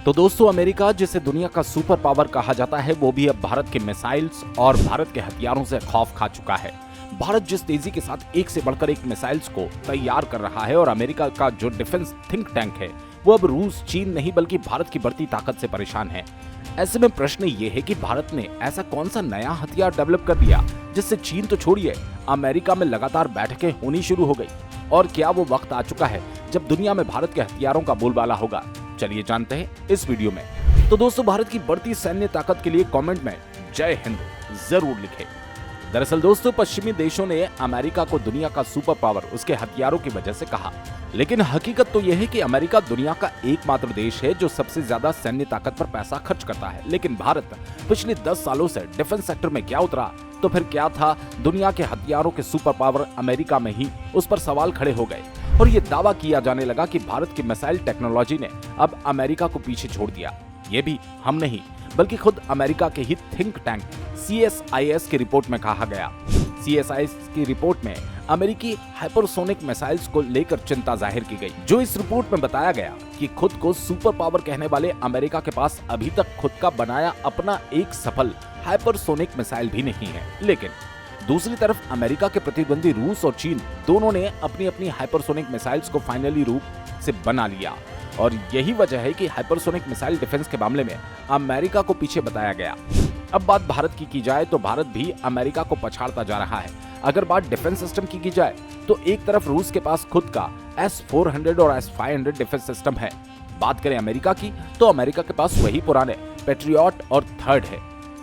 तो दोस्तों, अमेरिका जिसे दुनिया का सुपर पावर कहा जाता है, वो भी अब भारत के मिसाइल्स और भारत के हथियारों से खौफ खा चुका है। भारत जिस तेजी के साथ एक से बढ़कर एक मिसाइल्स को तैयार कर रहा है और अमेरिका का जो डिफेंस थिंक टैंक है वो अब रूस, चीन नहीं बल्कि भारत की बढ़ती ताकत से परेशान है। ऐसे में प्रश्न ये है कि भारत ने ऐसा कौन सा नया हथियार डेवलप कर दिया जिससे चीन तो छोड़िए, अमेरिका में लगातार बैठकें होनी शुरू हो गई। और क्या वो वक्त आ चुका है जब दुनिया में भारत के हथियारों का बोलबाला होगा? चलिए जानते हैं इस वीडियो में। तो दोस्तों, भारत की बढ़ती सैन्य ताकत के लिए कमेंट में जय हिंद जरूर लिखें। दरअसल दोस्तों, पश्चिमी देशों ने अमेरिका को दुनिया का सुपर पावर उसके हथियारों की वजह से कहा, लेकिन हकीकत तो यह है कि अमेरिका दुनिया का एकमात्र देश है जो सबसे ज्यादा सैन्य ताकत पर पैसा खर्च करता है। लेकिन भारत पिछले 10 सालों से डिफेंस सेक्टर में क्या उतरा तो फिर क्या था, दुनिया के हथियारों के सुपर पावर अमेरिका में ही उस पर सवाल खड़े हो गए और ये दावा किया जाने लगा कि भारत की मिसाइल टेक्नोलॉजी ने अब अमेरिका को पीछे छोड़ दिया। ये भी हम नहीं बल्कि खुद अमेरिका के ही थिंक टैंक CSIS की रिपोर्ट में कहा गया। CSIS की रिपोर्ट में अमेरिकी हाइपरसोनिक मिसाइल्स को लेकर चिंता जाहिर की गई। जो इस रिपोर्ट में बताया गया कि खुद को सुपर पावर कहने वाले अमेरिका के पास अभी तक खुद का बनाया अपना एक सफल हाइपरसोनिक मिसाइल भी नहीं है। लेकिन दूसरी तरफ अमेरिका के प्रतिद्वंदी रूस और चीन दोनों ने अपनी अपनी हाइपरसोनिक मिसाइल्स को फाइनली रूप से बना लिया और यही वजह है कि हाइपरसोनिक मिसाइल डिफेंस के मामले में अमेरिका को पीछे बताया गया। अब बात भारत की जाए तो भारत भी अमेरिका को पछाड़ता जा रहा है। अगर बात डिफेंस सिस्टम की जाए तो एक तरफ रूस के पास खुद का S-400 और S-500 डिफेंस सिस्टम है। बात करें अमेरिका की तो अमेरिका के पास वही पुराने पेट्रियट और थर्ड है।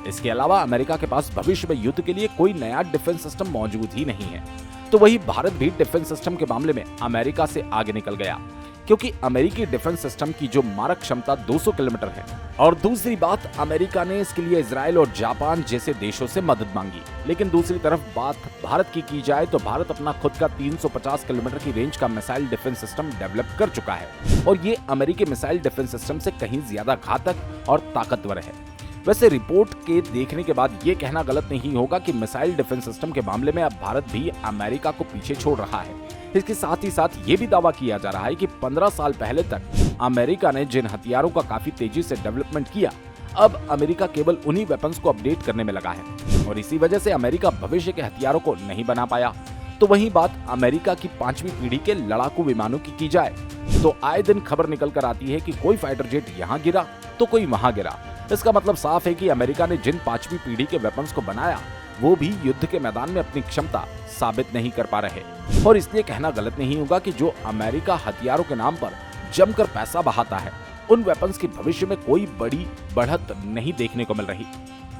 इसके अलावा अमेरिका के पास भविष्य में युद्ध के लिए कोई नया डिफेंस सिस्टम मौजूद ही नहीं है। तो वही भारत भी डिफेंस सिस्टम के मामले में अमेरिका से आगे निकल गया, क्योंकि अमेरिकी डिफेंस सिस्टम की जो मारक क्षमता 200 किलोमीटर है। और दूसरी बात, अमेरिका ने इसके लिए इजराइल और जापान जैसे देशों से मदद मांगी। लेकिन दूसरी तरफ बात भारत की जाए तो भारत अपना खुद का 350 किलोमीटर की रेंज का मिसाइल डिफेंस सिस्टम डेवलप कर चुका है और ये अमेरिकी मिसाइल डिफेंस सिस्टम से कहीं ज्यादा घातक और ताकतवर है। वैसे रिपोर्ट के देखने के बाद ये कहना गलत नहीं होगा कि मिसाइल डिफेंस सिस्टम के मामले में अब भारत भी अमेरिका को पीछे छोड़ रहा है। इसके साथ ही साथ ये भी दावा किया जा रहा है कि 15 साल पहले तक अमेरिका ने जिन हथियारों का काफी तेजी से डेवलपमेंट किया, अब अमेरिका केवल उन्हीं वेपन्स को अपडेट करने में लगा है और इसी वजह से अमेरिका भविष्य के हथियारों को नहीं बना पाया। तो वही बात अमेरिका की 5वीं पीढ़ी के लड़ाकू विमानों की जाए तो आए दिन खबर निकल कर आती है कि कोई फाइटर जेट यहाँ गिरा तो कोई वहां गिरा। इसका मतलब साफ है कि अमेरिका ने जिन 5वीं पीढ़ी के वेपन्स को बनाया वो भी युद्ध के मैदान में अपनी क्षमता साबित नहीं कर पा रहे। और इसलिए कहना गलत नहीं होगा कि जो अमेरिका हथियारों के नाम पर जमकर पैसा बहाता है, उन वेपन्स की भविष्य में कोई बड़ी बढ़त नहीं देखने को मिल रही।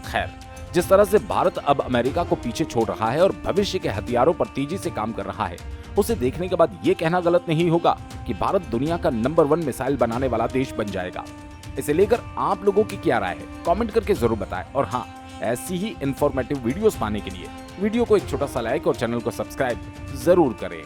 खैर, जिस तरह से भारत अब अमेरिका को पीछे छोड़ रहा है और भविष्य के हथियारों पर तेजी से काम कर रहा है, उसे देखने के बाद ये कहना गलत नहीं होगा कि भारत दुनिया का नंबर 1 मिसाइल बनाने वाला देश बन जाएगा। इसे लेकर आप लोगों की क्या राय है, कमेंट करके जरूर बताएं। और हाँ, ऐसी ही इंफॉर्मेटिव वीडियोस पाने के लिए वीडियो को एक छोटा सा लाइक और चैनल को सब्सक्राइब जरूर करें।